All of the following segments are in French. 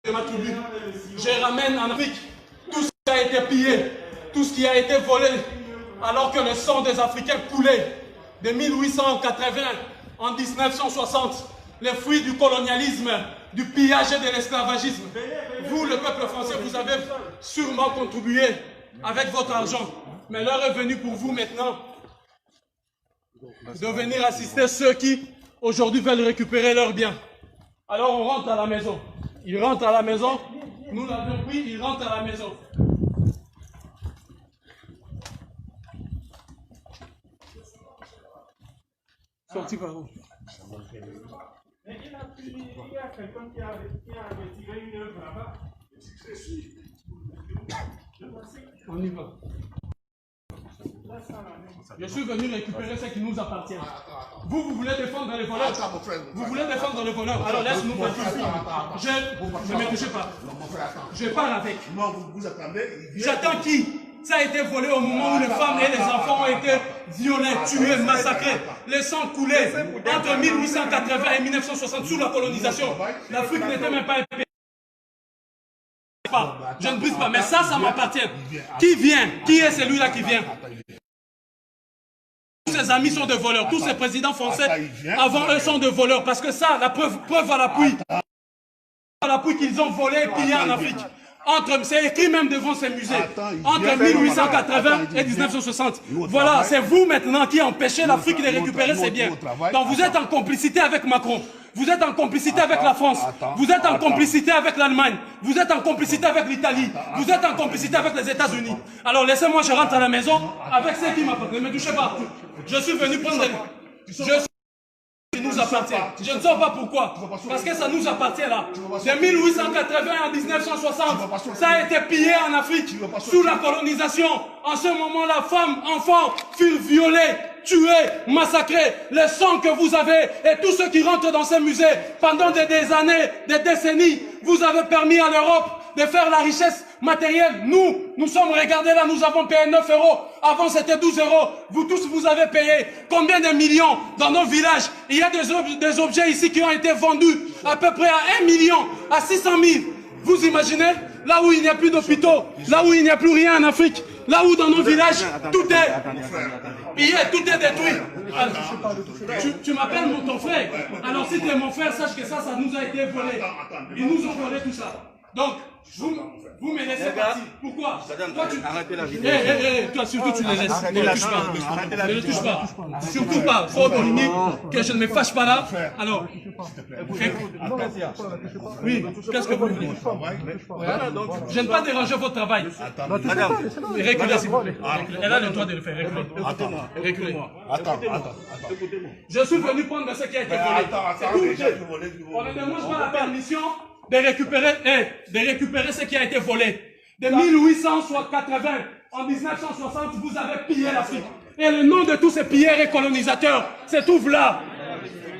de ma tribu. Je ramène en Afrique tout ce qui a été pillé, tout ce qui a été volé, alors que le sang des Africains coulait de 1880 en 1960, les fruits du colonialisme, du pillage et de l'esclavagisme. Vous, le peuple français, vous avez sûrement contribué avec votre argent. Mais l'heure est venue pour vous maintenant de venir assister ceux qui, aujourd'hui, veulent récupérer leurs biens. Alors on rentre à la maison. Ils rentrent à la maison. Nous l'avons pris, ils rentrent à la maison. Sorti par où? Il y a quelqu'un qui a retiré une œuvre là-bas. On y va. Je suis venu récupérer ce qui nous appartient. Vous voulez défendre les voleurs. Vous voulez défendre les voleurs. Alors laisse-nous partir. Ne me touchez pas. Je pars avec. J'attends qui? Ça a été volé au moment où les femmes et les enfants ont été violés, tués, massacrés. Les sangs coulés entre 1880 et 1960 sous la colonisation. L'Afrique n'était même pas un pays. Je ne brise pas, mais ça m'appartient. Qui vient? Qui est celui-là qui vient? Tous ses amis sont des voleurs. Tous ces présidents français avant eux sont des voleurs. Parce que ça, la preuve à l'appui qu'ils ont volé et pillé en Afrique. C'est écrit même devant ces musées. Entre 1880 et 1960. Voilà, c'est vous maintenant qui empêchez l'Afrique de récupérer ses biens. Donc vous êtes en complicité avec Macron. Vous êtes en complicité avec la France. Vous êtes en complicité avec l'Allemagne. Vous êtes en complicité avec l'Italie. Vous êtes en complicité avec les États-Unis. Alors laissez-moi, je rentre à la maison avec ceux qui m'appartiennent. Ne me touchez pas. Je suis venu prendre qui nous appartient. Je ne sais pas pourquoi. Parce que ça nous appartient là. De 1880 à 1960, ça a été pillé en Afrique sous la colonisation. En ce moment-là, femmes, enfants furent violés, tués, massacrés. Le sang que vous avez et tous ceux qui rentrent dans ces musées pendant des années, des décennies, vous avez permis à l'Europe de faire la richesse matérielle. Nous sommes, regardez là, nous avons payé 9 €. Avant c'était 12 €. Vous tous, vous avez payé combien de millions dans nos villages? Il y a des objets ici qui ont été vendus à peu près à 1 million, à 600 000. Vous imaginez? Là où il n'y a plus d'hôpitaux, là où il n'y a plus rien en Afrique, là où dans nos villages, tout est détruit. Tu m'appelles ton frère. Alors si tu es mon frère, sache que ça nous a été volé. Ils nous ont volé tout ça. Donc, vous me laissez partir. Pourquoi? Arrêtez la vidéo. Toi, surtout, tu les laisses. Ne les touche pas. Ne les touche pas. Surtout pas. Faut limite que je ne me fâche pas là. Alors, oui, qu'est-ce que vous voulez? Je ne vais pas déranger votre travail. Madame, reculez s'il vous plaît. Elle a le droit de le faire. Reculez. Attends. Je suis venu prendre ce qui a été volé. On ne demande pas la permission de récupérer ce qui a été volé. De 1880 en 1960, vous avez pillé l'Afrique. Et le nom de tous ces pilleurs et colonisateurs se trouve là,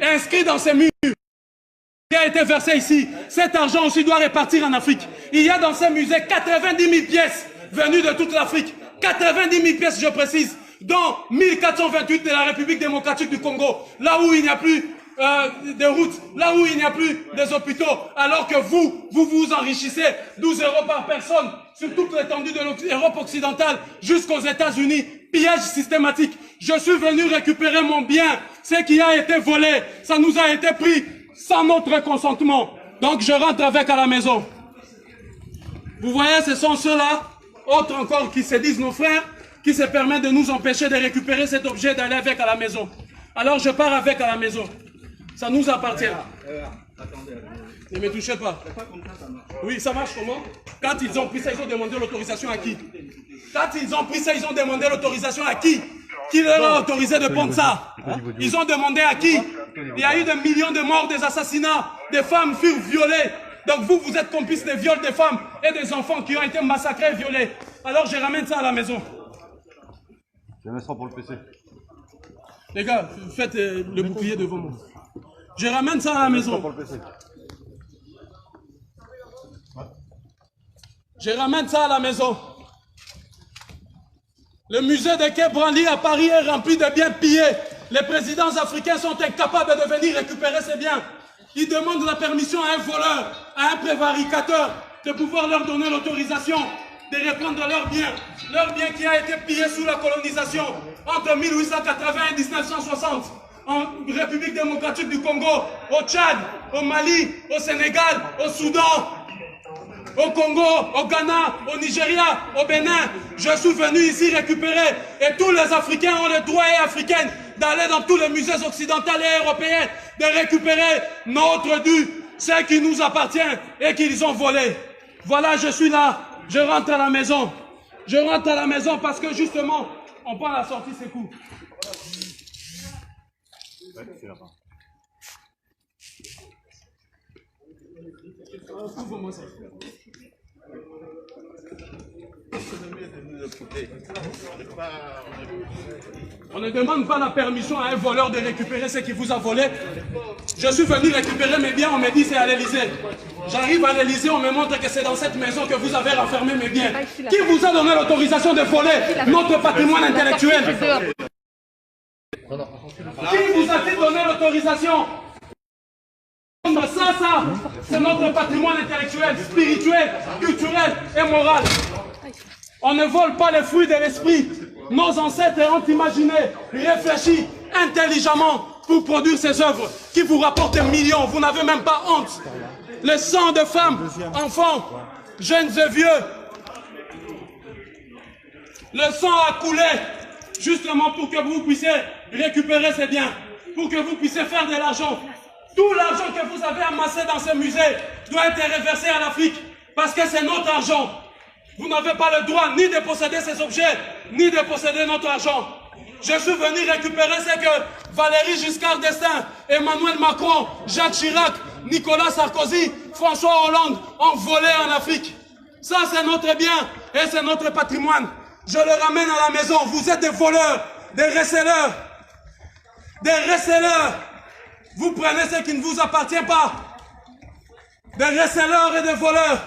inscrit dans ces murs. Qui a été versé ici. Cet argent aussi doit repartir en Afrique. Il y a dans ces musées 90 000 pièces venues de toute l'Afrique. 90 000 pièces, je précise, dont 1428 de la République démocratique du Congo, là où il n'y a plus des routes, là où il n'y a plus des hôpitaux, alors que vous enrichissez 12 € par personne sur toute l'étendue de l'Europe occidentale jusqu'aux États-Unis. Pillage systématique. Je suis venu récupérer mon bien. Ce qui a été volé, ça nous a été pris sans notre consentement. Donc je rentre avec à la maison. Vous voyez, ce sont ceux-là, autres encore qui se disent nos frères, qui se permettent de nous empêcher de récupérer cet objet, d'aller avec à la maison. Alors je pars avec à la maison. Ça nous appartient. Ne me touchez pas. Oui, ça marche comment? Quand ils ont pris ça, ils ont demandé l'autorisation à qui? Quand ils ont pris ça, ils ont demandé l'autorisation à qui? Qui leur a autorisé de prendre ça? Ils ont demandé à qui? Il y a eu des millions de morts, des assassinats, des femmes furent violées. Donc vous êtes complices des viols des femmes et des enfants qui ont été massacrés et violés. Alors je ramène ça à la maison. Je mets ça pour le PC. Les gars, faites le bouclier devant moi. Je ramène ça à la maison. Je ramène ça à la maison. Le musée de Quai Branly à Paris est rempli de biens pillés. Les présidents africains sont incapables de venir récupérer ces biens. Ils demandent la permission à un voleur, à un prévaricateur de pouvoir leur donner l'autorisation de reprendre leurs biens qui a été pillé sous la colonisation entre 1880 et 1960, en République démocratique du Congo, au Tchad, au Mali, au Sénégal, au Soudan, au Congo, au Ghana, au Nigeria, au Bénin. Je suis venu ici récupérer, et tous les Africains ont le droit, et africaines, d'aller dans tous les musées occidentaux et européens, de récupérer notre dû, ce qui nous appartient et qu'ils ont volé. Voilà, je suis là, je rentre à la maison. Je rentre à la maison parce que justement, on prend la sortie, c'est cool. On ne demande pas la permission à un voleur de récupérer ce qu'il vous a volé. Je suis venu récupérer mes biens, on me dit c'est à l'Élysée. J'arrive à l'Élysée, on me montre que c'est dans cette maison que vous avez renfermé mes biens. Qui vous a donné l'autorisation de voler notre patrimoine intellectuel? Qui vous a-t-il donné l'autorisation? Ça, c'est notre patrimoine intellectuel, spirituel, culturel et moral. On ne vole pas les fruits de l'esprit. Nos ancêtres ont imaginé, réfléchi intelligemment pour produire ces œuvres qui vous rapportent des millions. Vous n'avez même pas honte. Le sang de femmes, enfants, jeunes et vieux. Le sang a coulé justement pour que vous puissiez récupérer ces biens, pour que vous puissiez faire de l'argent. Tout l'argent que vous avez amassé dans ce musée doit être reversé à l'Afrique parce que c'est notre argent. Vous n'avez pas le droit ni de posséder ces objets, ni de posséder notre argent. Je suis venu récupérer ce que Valéry Giscard d'Estaing, Emmanuel Macron, Jacques Chirac, Nicolas Sarkozy, François Hollande ont volé en Afrique. Ça, c'est notre bien et c'est notre patrimoine. Je le ramène à la maison. Vous êtes des voleurs, des receleurs. Des receleurs. Vous prenez ce qui ne vous appartient pas. Des receleurs et des voleurs.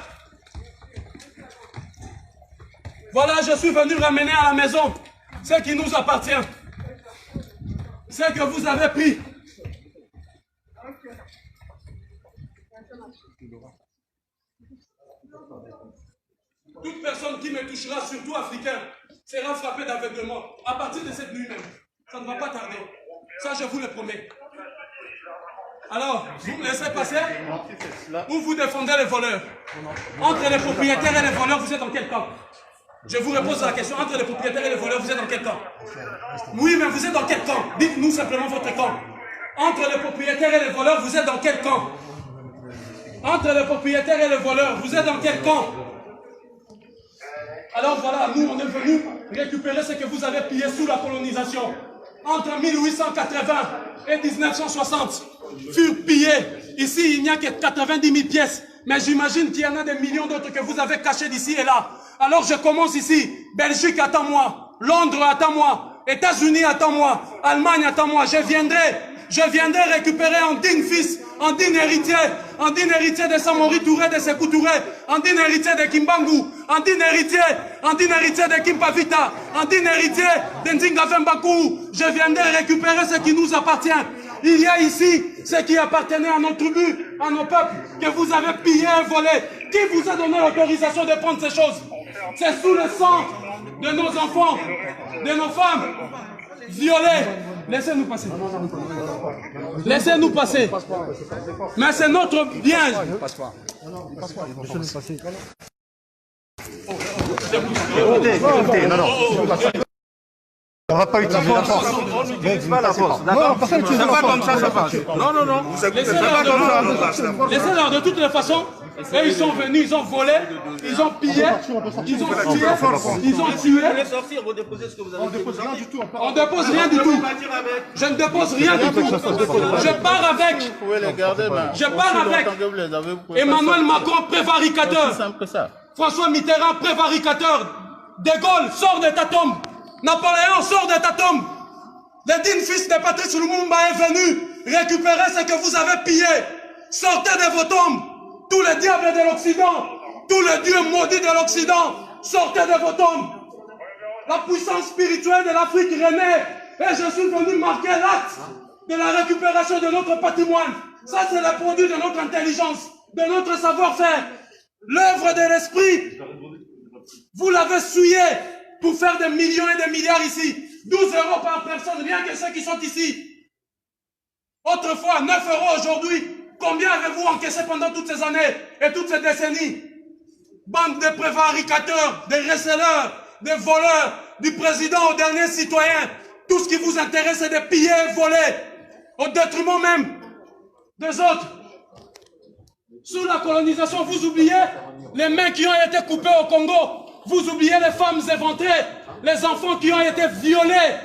Voilà, je suis venu ramener à la maison ce qui nous appartient. Ce que vous avez pris. Toute personne qui me touchera, surtout africain, sera frappée d'aveuglement. À partir de cette nuit même. Ça ne va pas tarder. Ça, je vous le promets. Alors, vous me laissez passer ou vous défendez les voleurs? Entre les propriétaires et les voleurs, vous êtes dans quel camp? Je vous repose la question. Entre les propriétaires et les voleurs, vous êtes dans quel camp? Oui, mais vous êtes dans quel camp? Dites-nous simplement votre camp. Entre les propriétaires et les voleurs, vous êtes dans quel camp? Entre les propriétaires et les voleurs, vous êtes dans quel camp? Alors voilà, nous, on est venus récupérer ce que vous avez pillé sous la colonisation. Entre 1880 et 1960, furent pillés. Ici, il n'y a que 90 000 pièces. Mais j'imagine qu'il y en a des millions d'autres que vous avez cachés d'ici et là. Alors je commence ici. Belgique, attends-moi. Londres, attends-moi. États-Unis, attends-moi. Allemagne, attends-moi. Je viendrai récupérer un digne fils, un digne héritier de Samori Touré, de Sékou Touré, un digne héritier de Kimbangu, un digne héritier de Kimpavita, un digne héritier de Ndinga Vembakou. Je viendrai récupérer ce qui nous appartient. Il y a ici ce qui appartenait à nos tribus, à nos peuples, que vous avez pillé et volé. Qui vous a donné l'autorisation de prendre ces choses? C'est sous le sang de nos enfants, de nos femmes violées. Laissez-nous passer. Laissez-nous passer. Mais c'est notre bien. Écoutez, non. On va pas utiliser la force. On n'utilise pas la force. Non, personne n'utilise la force. C'est pas comme ça, ça passe. Non. Laissez-leur de toutes les façons. Et ils sont venus, ils ont volé, ils ont pillé, ils ont tué, ils ont tué. Vous déposez ce que vous avez. On dépose rien du tout. On dépose rien du tout. Je ne dépose rien du tout. Je pars avec. Vous pouvez les garder, mais je pars avec Emmanuel Macron, prévaricateur. François Mitterrand, prévaricateur. De Gaulle, sort de ta tombe. Napoléon, sort de ta tombe. Le digne fils de Patrice Lumumba est venu récupérer ce que vous avez pillé. Sortez de vos tombes. Tous les diables de l'Occident, tous les dieux maudits de l'Occident, sortez de vos tombes. La puissance spirituelle de l'Afrique renaît. Et je suis venu marquer l'acte de la récupération de notre patrimoine. Ça, c'est le produit de notre intelligence. de notre savoir-faire, l'œuvre de l'esprit. Vous l'avez souillé pour faire des millions et des milliards ici. 12 € par personne, rien que ceux qui sont ici. Autrefois, 9 € aujourd'hui. Combien avez-vous encaissé pendant toutes ces années et toutes ces décennies? Bande de prévaricateurs, de receleurs, de voleurs, du président au dernier citoyen. Tout ce qui vous intéresse, c'est de piller et voler, au détriment même des autres. Sous la colonisation, vous oubliez les mains qui ont été coupées au Congo. Vous oubliez les femmes éventrées, les enfants qui ont été violés,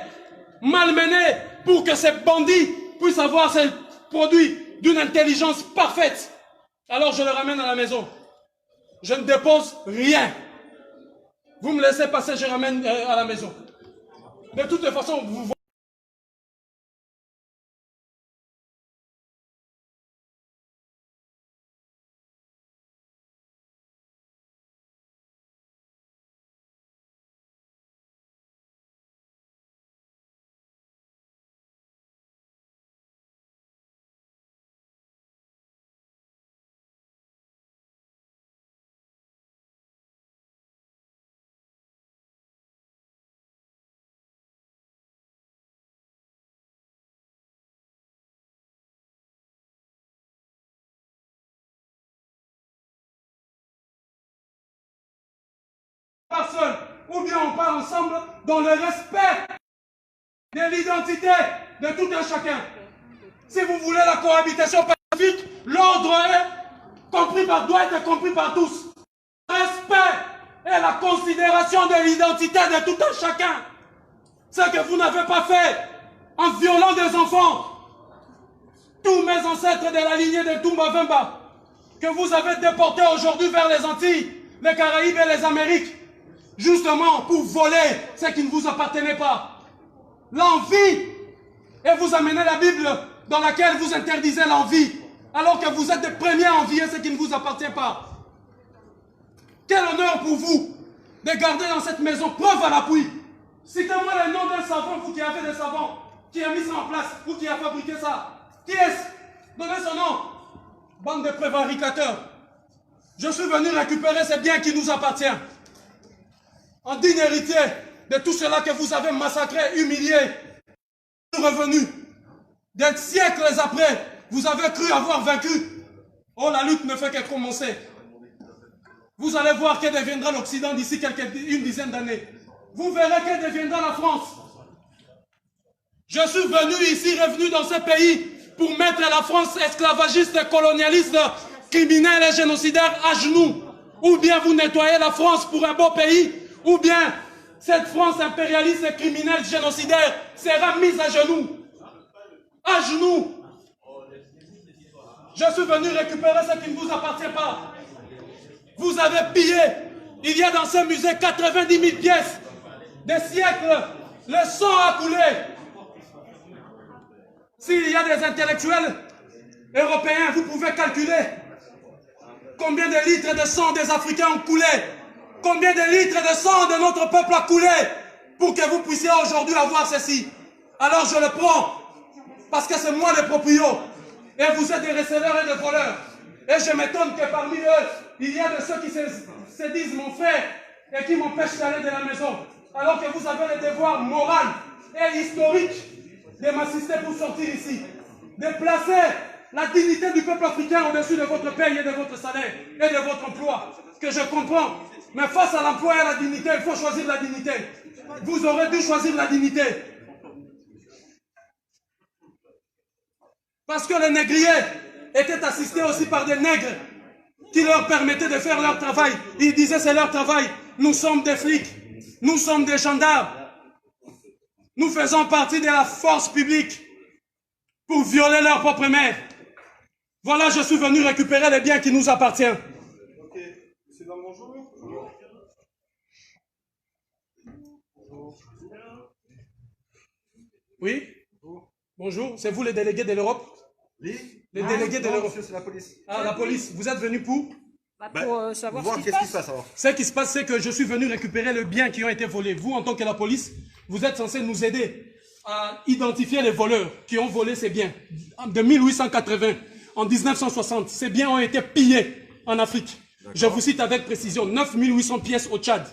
malmenés, pour que ces bandits puissent avoir ces produits d'une intelligence parfaite. Alors je le ramène à la maison. Je ne dépose rien. Vous me laissez passer, je ramène à la maison. De toute façon, vous voyez. Seul, ou bien on part ensemble dans le respect de l'identité de tout un chacun. Si vous voulez la cohabitation pacifique, l'ordre doit être compris par tous. Le respect et la considération de l'identité de tout un chacun. Ce que vous n'avez pas fait en violant des enfants. Tous mes ancêtres de la lignée de Toumba Vemba, que vous avez déportés aujourd'hui vers les Antilles, les Caraïbes et les Amériques, justement pour voler ce qui ne vous appartenait pas. L'envie. Et vous amenez la Bible dans laquelle vous interdisez l'envie, alors que vous êtes les premiers à envier ce qui ne vous appartient pas. Quel honneur pour vous de garder dans cette maison, preuve à l'appui. Citez-moi le nom d'un savant, vous qui avez des savants, qui a mis ça en place, vous qui a fabriqué ça. Qui est-ce? Donnez son nom. Bande de prévaricateurs. Je suis venu récupérer ces biens qui nous appartiennent. En digne héritier de tout cela que vous avez massacré, humilié, revenu. Des siècles après, vous avez cru avoir vaincu. Oh, la lutte ne fait que commencer. Vous allez voir que deviendra l'Occident d'ici une dizaine d'années. Vous verrez que deviendra la France. Je suis venu ici, revenu dans ce pays, pour mettre la France esclavagiste, colonialiste, criminelle et génocidaire à genoux. Ou bien vous nettoyez la France pour un beau pays, ou bien cette France impérialiste et criminelle génocidaire sera mise à genoux. À genoux. Je suis venu récupérer ce qui ne vous appartient pas. Vous avez pillé. Il y a dans ce musée 90 000 pièces. Des siècles. Le sang a coulé. S'il y a des intellectuels européens, vous pouvez calculer combien de litres de sang des Africains ont coulé. Combien de litres de sang de notre peuple a coulé pour que vous puissiez aujourd'hui avoir ceci. Alors je le prends parce que c'est moi le proprio. Et vous êtes des receleurs et des voleurs. Et je m'étonne que parmi eux, il y a de ceux qui se disent mon frère et qui m'empêchent d'aller de la maison. Alors que vous avez le devoir moral et historique de m'assister pour sortir ici. De placer la dignité du peuple africain au-dessus de votre paye et de votre salaire et de votre emploi. Que je comprends. Mais face à l'emploi et à la dignité, il faut choisir la dignité. Vous aurez dû choisir la dignité. Parce que les négriers étaient assistés aussi par des nègres qui leur permettaient de faire leur travail. Ils disaient c'est leur travail. Nous sommes des flics. Nous sommes des gendarmes. Nous faisons partie de la force publique pour violer leur propre mère. Voilà, je suis venu récupérer les biens qui nous appartiennent. Ok, c'est dans mon jour. Oui? Bonjour, c'est vous les délégués de l'Europe? Les délégués de l'Europe. C'est la police. Ah, la police, vous êtes venus pour? Pour savoir ce qui se Qu'est-ce qui se passe. passe alors? Ce qui se passe, c'est que je suis venu récupérer les biens qui ont été volés. Vous, en tant que la police, vous êtes censé nous aider à identifier les voleurs qui ont volé ces biens de 1880. en 1960. Ces biens ont été pillés en Afrique. Je vous cite avec précision, 9 800 pièces au Tchad,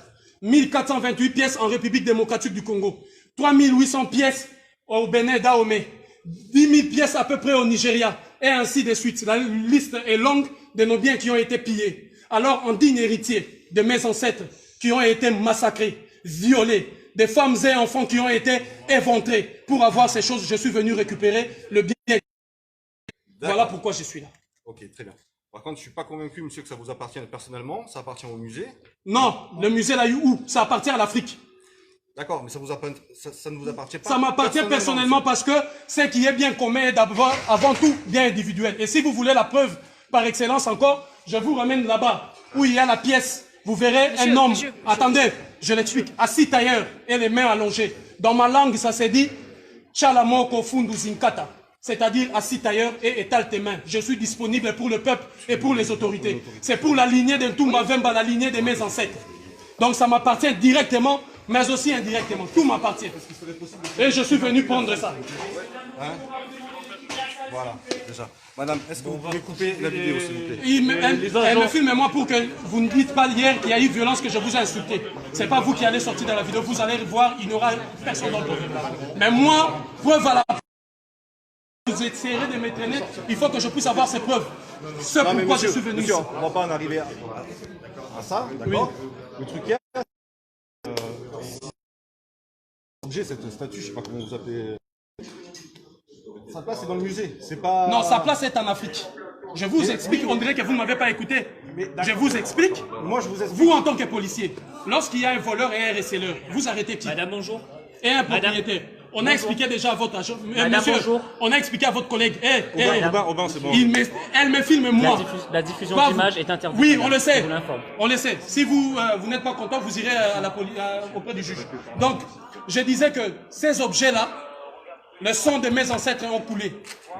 1428 pièces en République démocratique du Congo, 3 800 pièces au Bénin Dahomey, 10 000 pièces à peu près au Nigeria, et ainsi de suite. La liste est longue de nos biens qui ont été pillés. Alors, en digne héritier de mes ancêtres qui ont été massacrés, violés, des femmes et enfants qui ont été éventrés pour avoir ces choses, je suis venu récupérer le bien. Voilà pourquoi je suis là. Ok, très bien. Par contre, je ne suis pas convaincu, monsieur, que ça vous appartienne personnellement. Ça appartient au musée. Non, le musée l'a eu où? Ça appartient à l'Afrique. D'accord, mais ça ne vous appartient pas. Ça m'appartient personnellement parce que ce qui est bien commun est d'abord, avant tout, bien individuel. Et si vous voulez la preuve par excellence encore, je vous ramène là-bas où il y a la pièce. Vous verrez un homme, attendez, je l'explique, assis tailleur et les mains allongées. Dans ma langue, ça s'est dit Chalamoko Fundu Zinkata, c'est-à-dire assis tailleur et étale tes mains. Je suis disponible pour le peuple et pour les autorités. C'est pour la lignée de Ntoumba Vemba, la lignée de mes ancêtres. Donc ça m'appartient directement, mais aussi indirectement. Tout m'appartient. Et je suis venu prendre ça. Hein? Voilà, déjà. Madame, est-ce que vous pouvez couper la vidéo, s'il vous plaît? Elle me filme moi pour que vous ne dites pas hier qu'il y a eu violence, que je vous ai insulté. C'est pas vous qui allez sortir dans la vidéo, vous allez voir, il n'y aura personne d'autre. Mais moi, preuve à la vous essayerez de m'étraîner, il faut que je puisse avoir ces preuves. C'est pourquoi je suis venu ici. On ne va pas en arriver à ça, d'accord? Oui. Le truc est... J'ai cette statue, je ne sais pas comment vous appelez... Sa place est dans le musée, c'est pas... Non, sa place est en Afrique. Je vous explique, on dirait que vous ne m'avez pas écouté. Je vous explique. Moi, je vous explique. Vous, en tant que policier, lorsqu'il y a un voleur et un receleur, vous arrêtez qui? Madame, bonjour. Et un propriétaire. On a expliqué déjà à votre agent. Monsieur, bonjour. On a expliqué à votre collègue. Aubin, c'est bon. Elle me filme moi. La diffusion d'images est interdite. Oui, on le sait. Je vous l'informe. On le sait. Si vous, vous n'êtes pas content, vous irez à auprès du juge. Donc, je disais que ces objets-là, le sang de mes ancêtres ont coulé.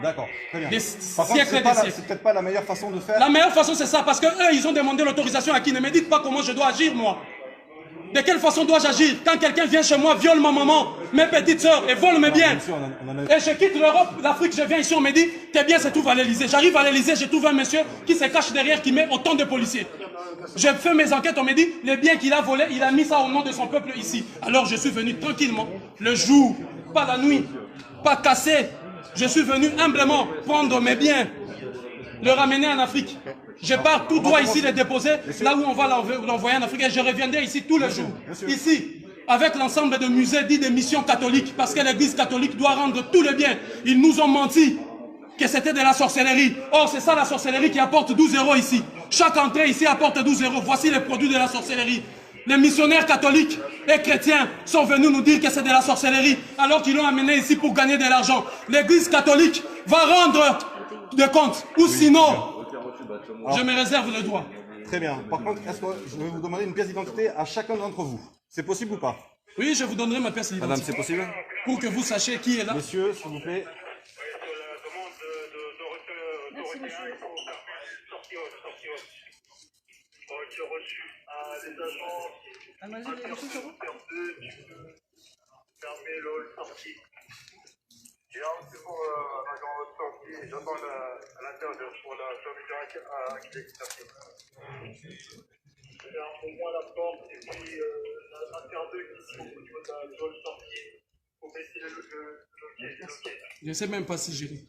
D'accord, très bien. Des Par contre, siècles et des siècles. c'est peut-être pas la meilleure façon de faire. La meilleure façon, c'est ça, parce que eux, ils ont demandé l'autorisation à qui? Ne me dites pas comment je dois agir, moi. De quelle façon dois-je agir quand quelqu'un vient chez moi, viole ma maman, mes petites sœurs et vole mes biens? Et je quitte l'Europe, l'Afrique, je viens ici, on me dit, tes biens se trouvent à l'Élysée. J'arrive à l'Élysée, je trouve un monsieur qui se cache derrière, qui met autant de policiers. Je fais mes enquêtes, on me dit, les biens qu'il a volés, il a mis ça au nom de son peuple ici. Alors je suis venu tranquillement, le jour, pas la nuit, pas cassé. Je suis venu humblement prendre mes biens, le ramener en Afrique. Je pars tout droit ici, les déposer, là où on va l'envoyer en Afrique. Et je reviendrai ici tous les jours. Ici, avec l'ensemble de musées dits de missions catholiques, parce que l'Église catholique doit rendre tous les biens. Ils nous ont menti que c'était de la sorcellerie. Or, c'est ça la sorcellerie qui apporte 12 € ici. Chaque entrée ici apporte 12 €. Voici les produits de la sorcellerie. Les missionnaires catholiques et chrétiens sont venus nous dire que c'est de la sorcellerie, alors qu'ils l'ont amené ici pour gagner de l'argent. L'Église catholique va rendre des comptes, ou sinon, je me réserve le droit. Très bien. Par contre, est-ce que je vais vous demander une pièce d'identité à chacun d'entre vous? C'est possible ou pas? Oui, je vous donnerai ma pièce d'identité. Madame, c'est possible? Pour que vous sachiez qui est là. Messieurs, s'il vous plaît. C'est pour l'agent sortie, j'attends à l'intérieur pour la fermeture accréditation. Pour moi la porte et puis l'intérieur ici au niveau de la zone sortie pour baisser le loquet. Je ne sais même pas si j'ai dit.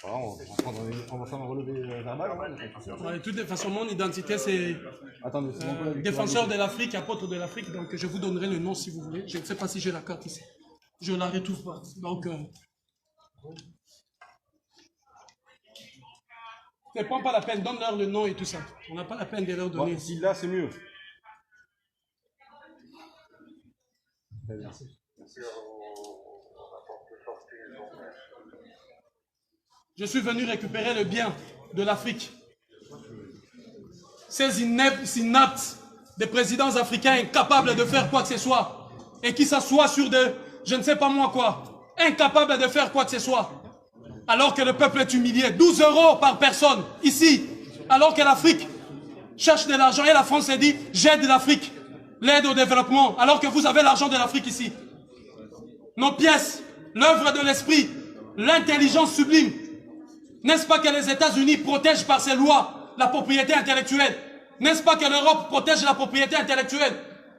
On va faire un relevé verbal. De toutes les façons, mon identité c'est défenseur de l'Afrique, apôtre de l'Afrique, donc je vous donnerai le nom si vous voulez. Je ne sais pas si j'ai la carte ici. Je ne la retrouve pas. Donc, ne prends pas la peine, donne-leur le nom et tout ça. On n'a pas la peine de leur donner. Si là, c'est mieux. Merci. Je suis venu récupérer le bien de l'Afrique. Ces inaptes des présidents africains incapables de faire quoi que ce soit et qui s'assoient sur des, je ne sais pas moi quoi, incapables de faire quoi que ce soit, alors que le peuple est humilié. 12 € par personne, ici, alors que l'Afrique cherche de l'argent et la France s'est dit, j'aide l'Afrique, l'aide au développement, alors que vous avez l'argent de l'Afrique ici. Nos pièces, l'œuvre de l'esprit, l'intelligence sublime, N'est-ce pas que les États-Unis protègent par ces lois la propriété intellectuelle? N'est-ce pas que l'Europe protège la propriété intellectuelle?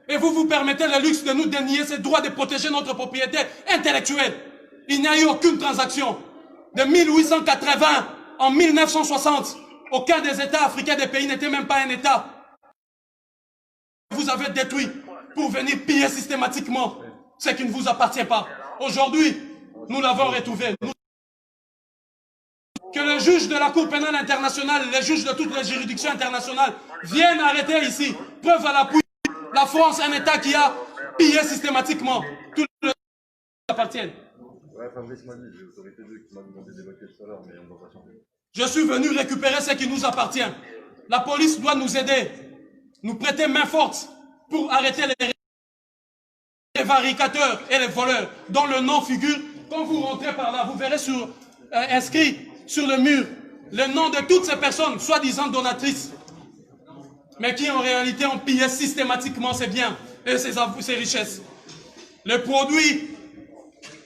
Et vous vous permettez le luxe de nous dénier ce droit de protéger notre propriété intellectuelle. Il n'y a eu aucune transaction. De 1880 en 1960, aucun des États africains des pays n'était même pas un État. Vous avez détruit pour venir piller systématiquement ce qui ne vous appartient pas. Aujourd'hui, nous l'avons retrouvé. Que le juge de la Cour pénale internationale, les juges de toutes les juridictions internationales viennent arrêter ici. Preuve à l'appui, la France, un État qui a pillé systématiquement tout le qui appartiennent. Je suis venu récupérer ce qui nous appartient. La police doit nous aider, nous prêter main forte pour arrêter les prévaricateurs et les voleurs dont le nom figure. Quand vous rentrez par là, vous verrez inscrit sur le mur le nom de toutes ces personnes, soi-disant donatrices, mais qui en réalité ont pillé systématiquement ses biens et ses richesses. Le produit,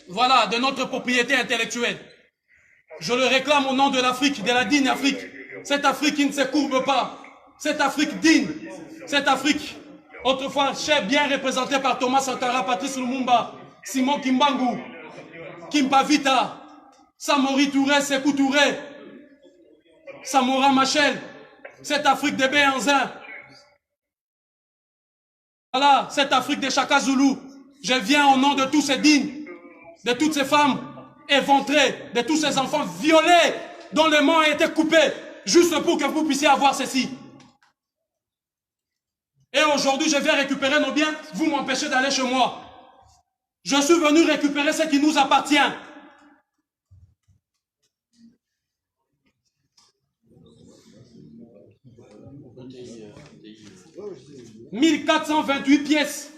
voilà, de notre propriété intellectuelle. Je le réclame au nom de l'Afrique, de la digne Afrique. Cette Afrique qui ne se courbe pas. Cette Afrique digne. Cette Afrique, autrefois chère, bien représentée par Thomas Sankara, Patrice Lumumba, Simon Kimbangu, Kimpa Vita, Samori Touré, Sékou Touré, Samora Machel, cette Afrique de Béhanzin. Voilà, cette Afrique de Chaka Zulu. Je viens au nom de tous ces dignes, de toutes ces femmes éventrées, de tous ces enfants violés, dont les mains ont été coupées, juste pour que vous puissiez avoir ceci. Et aujourd'hui, je viens récupérer nos biens, vous m'empêchez d'aller chez moi. Je suis venu récupérer ce qui nous appartient. 1428 pièces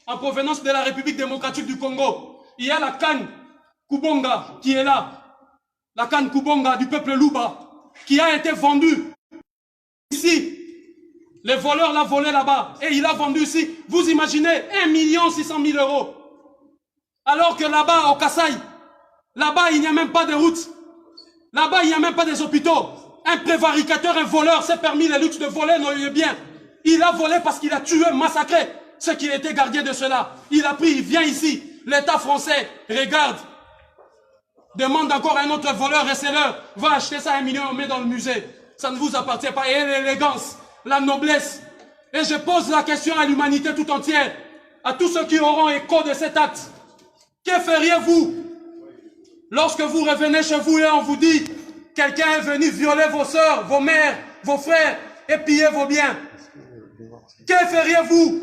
en provenance de la République démocratique du Congo. Il y a la canne Kubonga qui est là. La canne Kubonga du peuple Luba qui a été vendue ici. Les voleurs l'ont volé là-bas et il a vendu ici. Vous imaginez 1 600 000 €. Alors que là-bas, au Kasaï, là-bas, il n'y a même pas de route. Là-bas, il n'y a même pas des hôpitaux. Un prévaricateur, un voleur s'est permis le luxe de voler nos biens. Il a volé parce qu'il a tué, massacré ceux qui étaient gardiens de cela. Il a pris, il vient ici. L'État français regarde. Demande encore à un autre voleur, receleur. Va acheter ça à 1 million, on met dans le musée. Ça ne vous appartient pas. Et l'élégance, la noblesse. Et je pose la question à l'humanité tout entière. À tous ceux qui auront écho de cet acte. Que feriez-vous lorsque vous revenez chez vous et on vous dit quelqu'un est venu violer vos sœurs, vos mères, vos frères et piller vos biens? Que feriez-vous?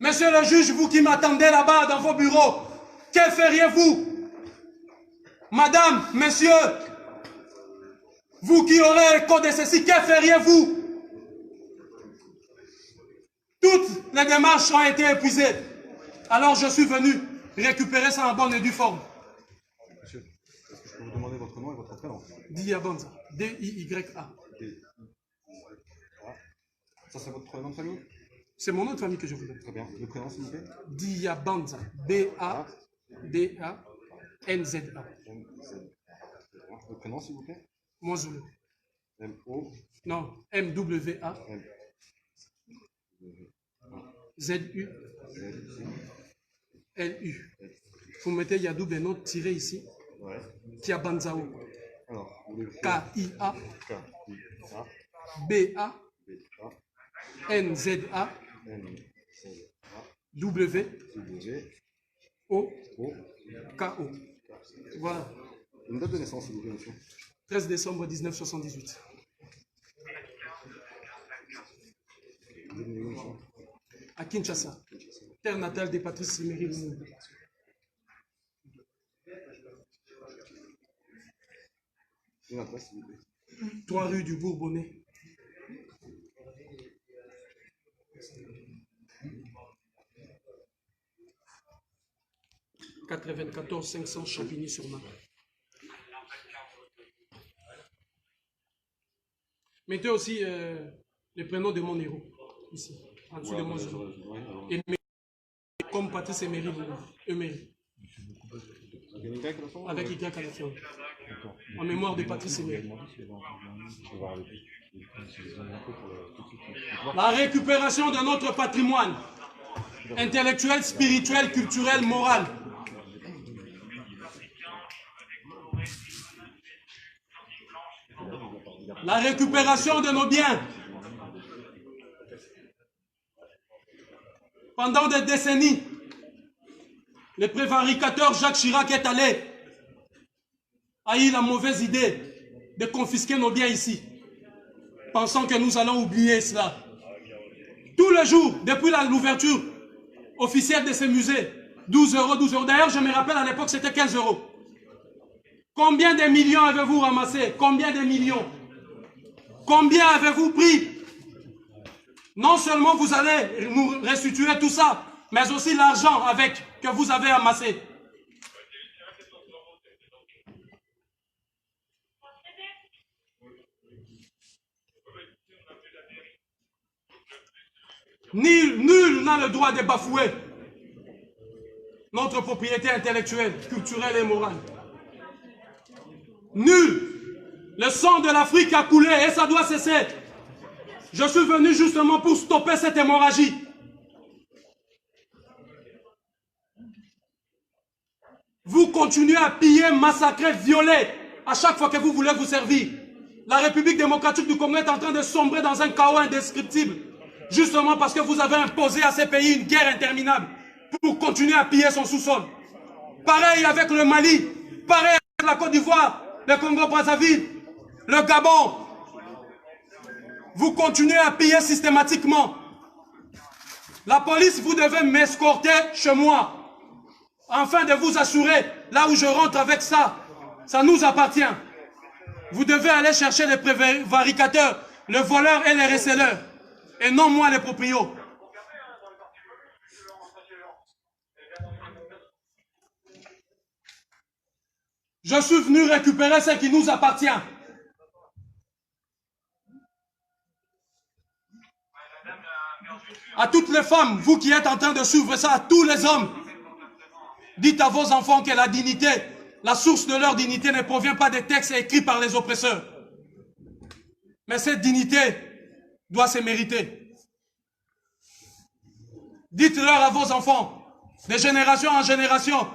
Monsieur le juge, vous qui m'attendez là-bas dans vos bureaux, que feriez-vous? Madame, messieurs, vous qui aurez écho de ceci, que feriez-vous? Toutes les démarches ont été épuisées. Alors je suis venu récupérer ça en bonne et due forme. Monsieur, est-ce que je peux vous demander votre nom et votre prénom? Diabanza. D-I-Y-A. Ça, c'est votre nom de famille? C'est mon nom de famille que je vous donne. Très bien. Le prénom, s'il vous plaît? Diabanza. B-A-D-A-N-Z-A. Le prénom, s'il vous plaît? Mozoulou. M-O. Non, M-W-A. Z-U. L-U. Vous mettez Yadou Beno tiré ici. Ouais. Kiabanzao. Alors, K-I-A. K-I-A. B-A. N-Z-A. W. O. K-O. Voilà. Une date de naissance, s'il vous plaît, monsieur. 13 décembre 1978. À Kinshasa, terre natale de Patrice Emery Lumumba. Une adresse, s'il vous plaît. 3 rue du Bourbonnais. « 94 500 Champigny-sur-Marne. » Mettez aussi le prénom de mon héros, ici, en dessous de mon héros. Comme Patrice Emery. Avec Y à la fin. En mémoire de Patrice Emery. La récupération de notre patrimoine intellectuel, spirituel, culturel, moral. La récupération de nos biens. Pendant des décennies, le prévaricateur Jacques Chirac est allé, a eu la mauvaise idée de confisquer nos biens ici, pensant que nous allons oublier cela. Tous les jours, depuis l'ouverture officielle de ces musées, 12 euros, 12 euros. D'ailleurs, je me rappelle à l'époque, c'était 15 euros. Combien de millions avez-vous ramassé? Combien de millions? Combien avez-vous pris? Non seulement vous allez nous restituer tout ça, mais aussi l'argent avec que vous avez amassé. Nul n'a le droit de bafouer notre propriété intellectuelle, culturelle et morale. Nul. Le sang de l'Afrique a coulé et ça doit cesser. Je suis venu justement pour stopper cette hémorragie. Vous continuez à piller, massacrer, violer à chaque fois que vous voulez vous servir. La République démocratique du Congo est en train de sombrer dans un chaos indescriptible. Justement parce que vous avez imposé à ces pays une guerre interminable pour continuer à piller son sous-sol. Pareil avec le Mali, pareil avec la Côte d'Ivoire, le Congo-Brazzaville, le Gabon. Vous continuez à piller systématiquement. La police, vous devez m'escorter chez moi, afin de vous assurer, là où je rentre avec ça, ça nous appartient. Vous devez aller chercher les prévaricateurs, les voleurs et les receleurs, et non moi les proprios. Je suis venu récupérer ce qui nous appartient. À toutes les femmes, vous qui êtes en train de suivre ça, à tous les hommes, dites à vos enfants que la dignité, la source de leur dignité ne provient pas des textes écrits par les oppresseurs. Mais cette dignité doit se mériter. Dites-leur à vos enfants, de génération en génération.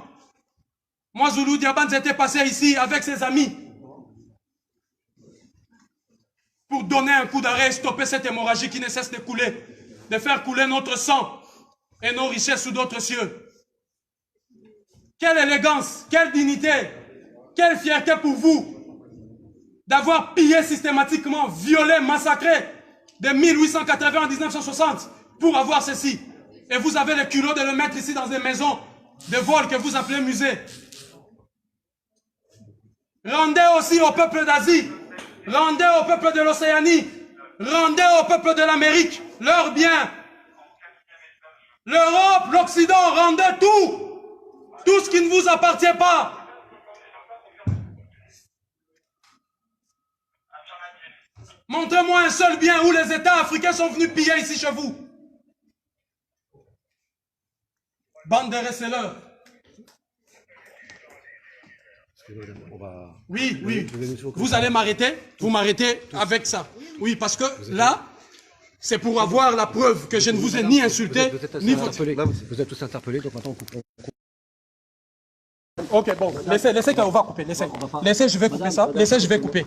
Moi, Zulu Diabans était passé ici avec ses amis pour donner un coup d'arrêt et stopper cette hémorragie qui ne cesse de couler, de faire couler notre sang et nos richesses sous d'autres cieux. Quelle élégance, quelle dignité, quelle fierté pour vous d'avoir pillé systématiquement, violé, massacré de 1880 à 1960 pour avoir ceci. Et vous avez le culot de le mettre ici dans des maisons de vol que vous appelez musée. Rendez aussi au peuple d'Asie, rendez au peuple de l'Océanie, rendez au peuple de l'Amérique leurs biens. L'Europe, l'Occident, rendez tout. Tout ce qui ne vous appartient pas. Montrez-moi un seul bien où les États africains sont venus piller ici chez vous. Bande de receleurs. Oui, oui. Vous allez m'arrêter. Vous m'arrêtez avec ça. Oui, parce que là, c'est pour avoir la preuve que je ne vous ai ni insulté, ni voté. Là, vous êtes tous interpellés, donc maintenant on coupe. Ok, bon, laissez, on va couper, laissez, je vais couper ça, laissez, je vais couper.